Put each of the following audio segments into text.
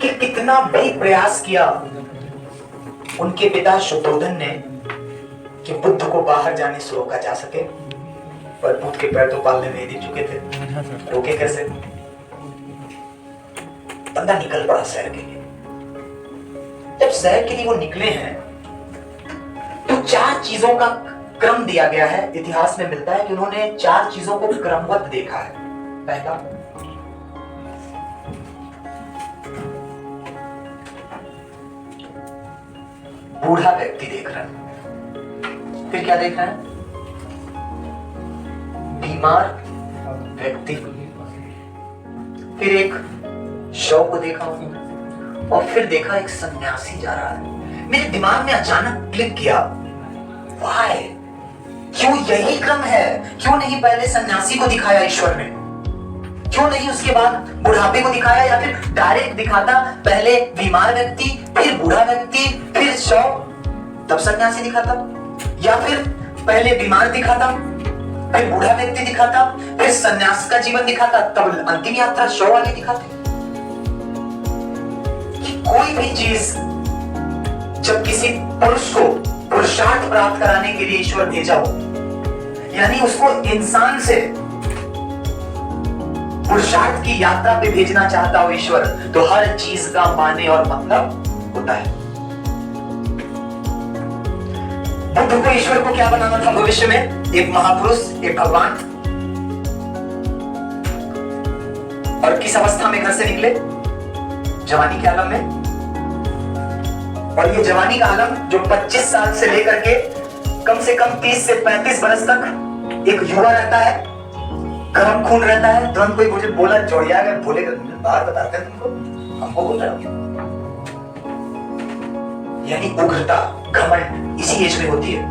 कि कितना भी प्रयास किया उनके पिता शुद्धोधन ने कि बुद्ध को बाहर जाने से रोका जा सके, पर बुद्ध के पैर तो पालने में ही दिख चुके थे, रोके कैसे? बंदा निकल पड़ा शहर के लिए। जब शहर के लिए वो निकले हैं तो 4 चीजों का क्रम दिया गया है। इतिहास में मिलता है कि उन्होंने 4 चीजों को क्रमबद्ध देखा है। पहला, बूढ़ा व्यक्ति देख रहा है। फिर क्या देख रहा है? बीमार व्यक्ति। फिर एक शव को देखा और फिर देखा एक सन्यासी जा रहा है। मेरे दिमाग में अचानक क्लिक किया, वाई, क्यों यही क्रम है? क्यों नहीं पहले सन्यासी को दिखाया ईश्वर ने? क्यों नहीं उसके बाद बुढ़ापे को दिखाया, या फिर डायरेक्ट दिखाता पहले बीमार व्यक्ति, फिर बूढ़ा व्यक्ति, फिर शव, तब सन्यासी दिखाता? या फिर पहले बीमार दिखाता, फिर बूढ़ा व्यक्ति दिखाता, फिर सन्यास का जीवन दिखाता, तब अंतिम यात्रा शव वाली दिखाते? कोई भी चीज जब किसी पुरुष को पुरुषार्थ प्राप्त कराने के लिए ईश्वर भेजा हो, यानी उसको इंसान से पुरुषार्थ की यात्रा पे भेजना चाहता हो ईश्वर, तो हर चीज का माने और मतलब होता है। बुद्ध को ईश्वर को क्या बनाना था भविष्य में? एक महापुरुष, एक भगवान। और किस अवस्था में घर से निकले? जवानी के आलम में। और ये जवानी का आलम जो 25 साल से लेकर के कम से कम 30 से 35 वर्ष तक एक युवा रहता है, गर्म खून रहता है। तुरंत कोई मुझे बोला जोड़िया गए, बोले बाहर बताते हैं तुमको, हमको बोल रहे हो। यानी उग्रता, घमंड इसी एज में होती है।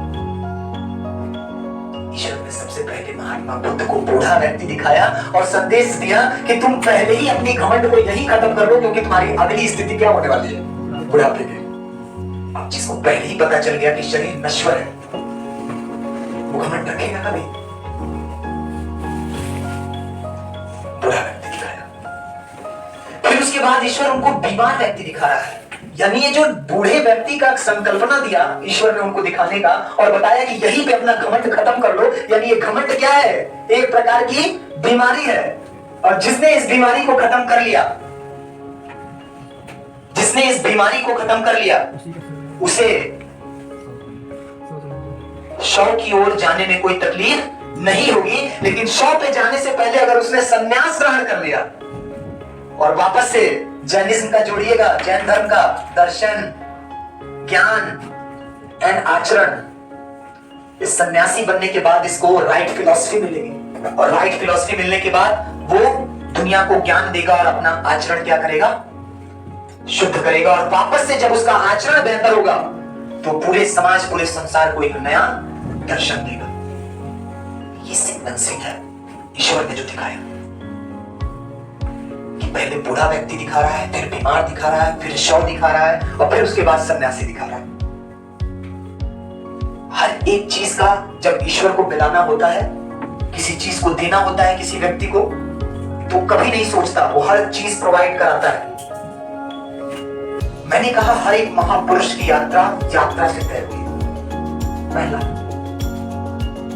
ईश्वर ने सबसे पहले महात्मा बुद्ध को बूढ़ा व्यक्ति दिखाया और संदेश दिया कि तुम पहले ही अपनी घमंड को यही खत्म कर लो, क्योंकि तुम्हारी अगली स्थिति क्या होने वाली है? बुढ़ापे की। अब जिसको पहले ही पता चल गया कि शरीर नश्वर है, वो घमंड रखेगा कभी? बूढ़ा व्यक्ति दिखाया। फिर उसके बाद ईश्वर उनको बीमार व्यक्ति दिखा रहा है। यानी ये जो बूढ़े व्यक्ति का संकल्पना दिया ईश्वर ने उनको दिखाने का और बताया कि यहीं पे अपना घमंड खत्म कर लो, यानी ये घमंड क्या है? एक प्रकार की बीमारी है। और जिसने इस बीमारी को खत्म कर लिया, जिसने इस बीमारी को खत्म कर लिया, उसे शव की ओर जाने में कोई तकलीफ नहीं होगी। लेकिन शव पे जाने से पहले अगर उसने संन्यास ग्रहण कर लिया और वापस से जैनिज्म का जोड़िएगा, जैन धर्म का दर्शन, ज्ञान एंड आचरण, इस सन्यासी बनने के बाद इसको राइट फिलॉसफी मिलेगी। और राइट फिलॉसफी मिलने के बाद वो दुनिया को ज्ञान देगा और अपना आचरण क्या करेगा? शुद्ध करेगा। और वापस से जब उसका आचरण बेहतर होगा तो पूरे समाज, पूरे संसार को एक नया दर्शन देगा। ये सीक्वेंसिंग है ईश्वर ने जो दिखाया कि पहले बूढ़ा व्यक्ति दिखा रहा है, फिर बीमार दिखा रहा है, फिर शव दिखा रहा है और फिर उसके बाद सन्यासी दिखा रहा है। हर एक चीज का जब ईश्वर को मिलाना होता है, किसी चीज को देना होता है किसी व्यक्ति को, तो कभी नहीं सोचता, वो हर चीज प्रोवाइड कराता है। मैंने कहा हर एक महापुरुष की यात्रा से तय हुई। पहला,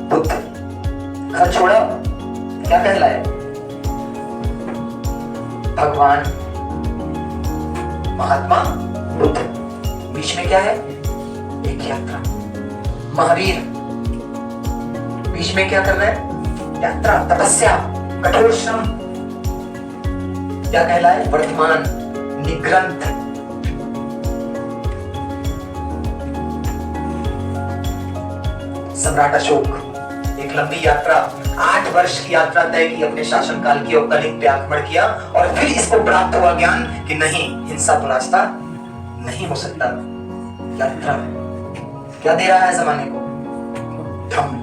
बुद्ध घर छोड़ा, क्या कहलाए? भगवान, महात्मा बुद्ध। बीच में क्या है? एक यात्रा। महावीर बीच में क्या कर रहे हैं? यात्रा, तपस्या, कठोर श्रम। क्या कहलाए? वर्तमान, निग्रंथ। सम्राट अशोक, एक लंबी यात्रा, 8 वर्ष की यात्रा तय की अपने शासनकाल की और कलिंग पे आक्रमण किया और फिर इसको प्राप्त हुआ ज्ञान कि नहीं, हिंसा तो रास्ता नहीं हो सकता। यात्रा क्या दे रहा है जमाने को? धम्म।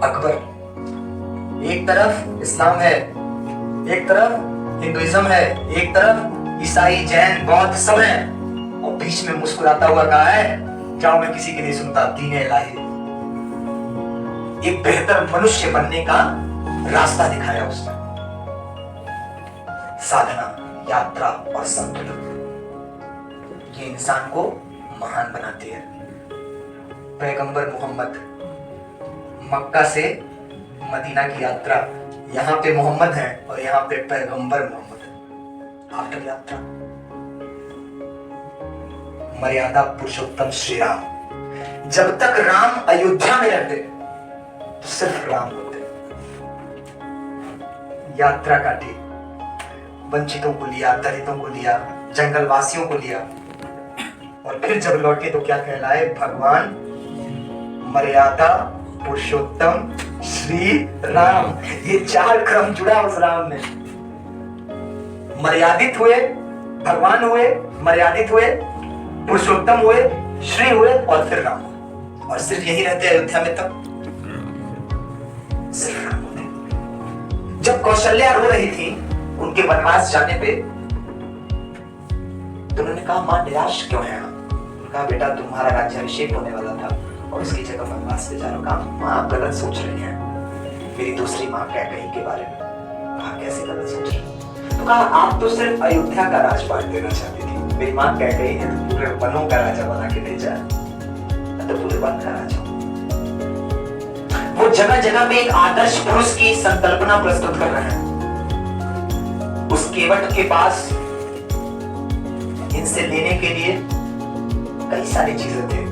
अकबर, एक तरफ इस्लाम है, एक तरफ हिंदुइज्म है, एक तरफ ईसाई, जैन, बौद्ध सब हैं, और बीच में मुस्कुराता हुआ कहा है, जाओ मैं किसी की नहीं सुनता, दीने इलाही। एक बेहतर मनुष्य बनने का रास्ता दिखाया उसने। साधना, यात्रा और संतुलन, ये इंसान को महान बनाती है। पैगंबर मोहम्मद, मक्का से मदीना की यात्रा, यहाँ पे मोहम्मद है और यहाँ पे पैगंबर मोहम्मद। आफ्टर यात्रा मर्यादा पुरुषोत्तम श्री राम। जब तक राम अयोध्या में रहते तो सिर्फ राम होते। यात्रा काटी, वंचितों को लिया, दलितों को लिया, जंगलवासियों को लिया और फिर जब लौटे तो क्या कहलाए? भगवान मर्यादा पुरुषोत्तम श्री राम। ये 4 क्रम जुड़ा उस राम में। मर्यादित हुए, भगवान हुए, मर्यादित हुए, पुरुषोत्तम हुए, श्री हुए और फिर राम हुए। और सिर्फ यही रहते अयोध्या में तब सिर्फ राम होते। जब कौशल्या रो रही थी उनके वनवास जाने पे तो उन्होंने कहा, मां निराश क्यों है? कहा, बेटा तुम्हारा राज्याभिषेक होने वाला था और उसकी जगह वनवास पे जा रहा। कहा, मां आप गलत सोच रही हैं मेरी दूसरी मां कैकेयी के बारे में। कहा, कैसे गलत सोच रही? तो कहा, आप तो सिर्फ अयोध्या का राजपाट देना चाहती थी, मेरी मां कैकेयी ने तो पूरे वनों का राजा बना के भेजा है, मैं तो पूरे वन का राजा हूं। वो जगह जगह पे एक आदर्श पुरुष की संकल्पना प्रस्तुत कर रहे हैं। उस केवट के पास इनसे लेने के लिए कई सारी चीजें थे,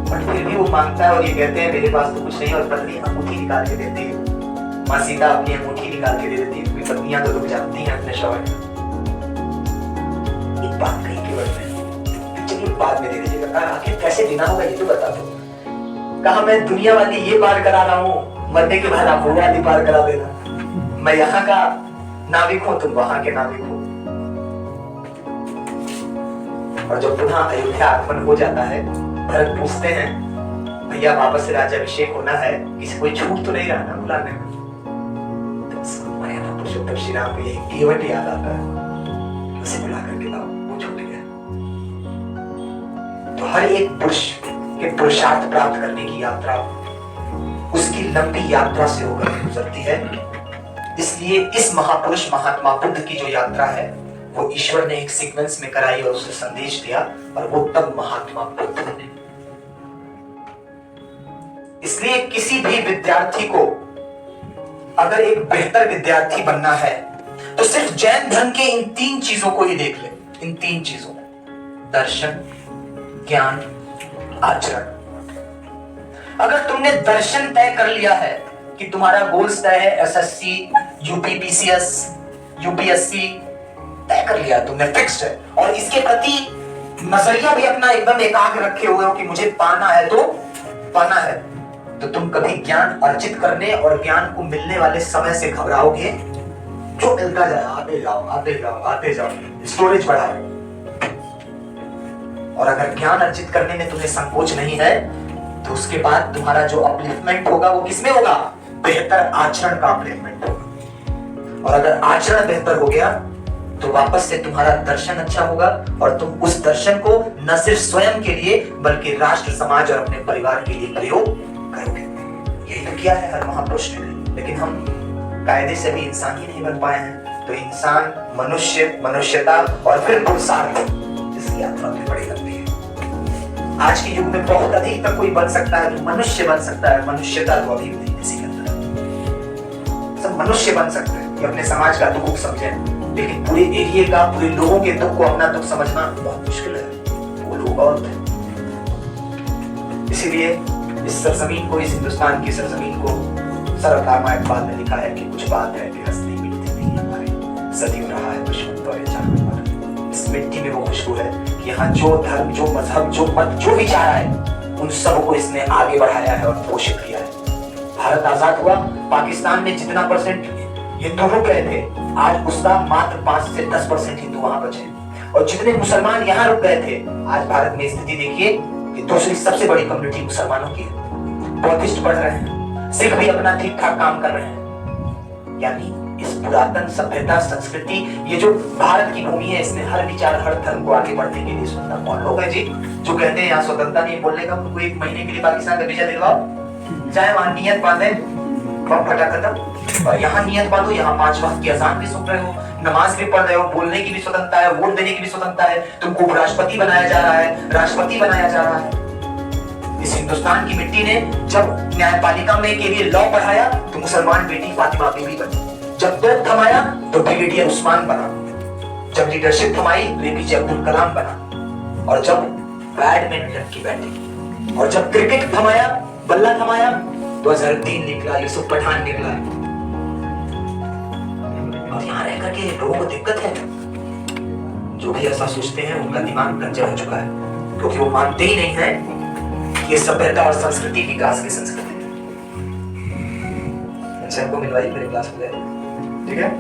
पर फिर भी वो मांगता है और ये कहते हैं मेरे पास तो कुछ नहीं। और पत्नी अंगूठी निकाल के देती है, मां सीता अपनी अंगूठी निकाल के दे देती है, क्योंकि पत्नियां तो लोग जानती हैं अपने शौहर को। एक बात कही केवट ने, चलिए बाद में दे दीजिएगा। कहा, आखिर कैसे देना होगा ये तो बता दो। कहा, मैं दुनिया वाली ये पार करा रहा हूँ, मरने के बाद आप वो वाली पार करा देना। मैं यहाँ का नाविक हूं, तुम वहां के नाविक हो। और जब पुनः अयोध्या आगमन हो जाता है, भरत पूछते हैं, भैया वापस से राज्याभिषेक होना है, किसी कोई छूट तो नहीं रहा ना बुलाने में? तो पुरुषोत्तम श्री राम को यही केवट याद आता है, उसे बुला करके लाओ, वो छूट गया। तो हर एक पुरुष के पुरुषार्थ प्राप्त करने की यात्रा उसकी लंबी यात्रा से होकर गुजरती है। इसलिए इस महापुरुष महात्मा बुद्ध की जो यात्रा है वो ईश्वर ने एक सीक्वेंस में कराई और उसे संदेश दिया, और वो तब महात्मा बुद्ध ने। इसलिए किसी भी विद्यार्थी को अगर एक बेहतर विद्यार्थी बनना है तो सिर्फ जैन धर्म के इन 3 चीजों को ही देख ले। इन 3 चीजों, दर्शन, ज्ञान, आचरण। अगर तुमने दर्शन तय कर लिया है कि तुम्हारा गोल्स तय है, एसएससी, यूपीपीसीएस, यूपीएससी तय कर लिया, तुमने फिक्स्ड है, और इसके प्रति नजरिया भी अपना एकदम एकाग्र रखे हुए हो कि मुझे पाना है तो पाना है, तो तुम कभी ज्ञान अर्जित करने और ज्ञान को मिलने वाले समय से घबराओगे? जो मिलता जाए आते जाओ, आते जाओ, आते जाओ, स्टोरेज बढ़ाओ। और अगर ज्ञान अर्जित करने में तुम्हें संकोच नहीं है तो उसके बाद तुम्हारा जो अपलिफ्टमेंट होगा वो किसमें होगा? बेहतर आचरण का अपलिफ्टमेंट होगा। और अगर आचरण बेहतर हो गया तो वापस से तुम्हारा दर्शन अच्छा होगा और तुम उस दर्शन को न सिर्फ स्वयं के लिए बल्कि राष्ट्र, समाज और अपने परिवार के लिए प्रयोग करोगे। यही तो किया है हर महापुरुष ने। लेकिन हम कायदे से भी इंसान ही नहीं बन पाए हैं। तो इंसान, मनुष्य, मनुष्यता और फिर पुरुषार्थ, इसकी यात्रा भी बड़ी लंबी है। आज के युग में बहुत अधिक तक कोई बन सकता है, तो मनुष्य बन सकता है। मनुष्यता तो अभी भी नहीं किसी के अंदर। सब मनुष्य बन सकते हैं कि अपने समाज का दुख समझें, लेकिन पूरे एरिया का, पूरे लोगों के दुख को अपना दुख समझना बहुत मुश्किल है। वो लोग और थे। इसीलिए इस सरजमीन को, इस हिंदुस्तान की सरजमीन को सरदार इकबाल ने लिखा है कि कुछ बात है कि हंसती मिटती नहीं हमारी, सदियों रहा है दुश्मन पर जानवर। इस मिट्टी में वो खुशबू है कि यहाँ जो धर्म, जो मजहब, जो मत, जो विचार आए, उन सबको इसने आगे बढ़ाया है और पोषित किया है। भारत आजाद हुआ, पाकिस्तान में जितना परसेंट हिंदू रुक गए थे, आज उसका मात्र 5 से 10% हिंदू वहां बचे। और जितने मुसलमान यहाँ रुक गए थे, आज भारत में स्थिति देखिए कि दूसरी सबसे बड़ी कम्युनिटी मुसलमानों की है। बौद्धिस्ट बढ़ रहे हैं, सिख भी अपना ठीक ठाक काम कर रहे हैं। यानी इस पुरातन सभ्यता, संस्कृति, ये जो भारत की भूमि है, इसने हर विचार, हर धर्म को आगे बढ़ने के लिए सुनना। कौन लोग है जी जो कहते हैं यहाँ स्वतंत्रता नहीं बोलने का, उनको 1 महीने के लिए पाकिस्तान का वीजा दिलवाओ, चाहे वहां नियत बांधे, बम फटा खत्म। और यहाँ नियत बांधो, यहाँ 5 वक्त की अजान भी सुन रहे हो, नमाज भी पढ़ रहे हो, बोलने की भी स्वतंत्रता है, वोट देने की भी स्वतंत्रता है, तुमको उपराष्ट्रपति बनाया जा रहा है, राष्ट्रपति बनाया जा रहा है। इस हिंदुस्तान की मिट्टी ने जब न्यायपालिका में के लिए लॉ पढ़ाया तो मुसलमान बेटी फातिमा बीबी बनी, जब तोप थमाया तो ब्रिगेडियर उस्मान बना, जब लीडरशिप थमाई तो एपीजे अब्दुल कलाम बना, और जब बैडमिंटन की बैटिंग और जब क्रिकेट थमाया, बल्ला थमाया तो अजहरुद्दीन निकला, यूसुफ पठान निकला। और यहाँ रह करके लोगों को दिक्कत है, जो भी ऐसा सोचते हैं उनका दिमाग कंजर हो चुका है, क्योंकि वो मानते ही नहीं है ये सभ्यता और संस्कृति विकास की संस्कृति। अच्छा, इनको मिलवाइए, मेरे क्लास में, ठीक है।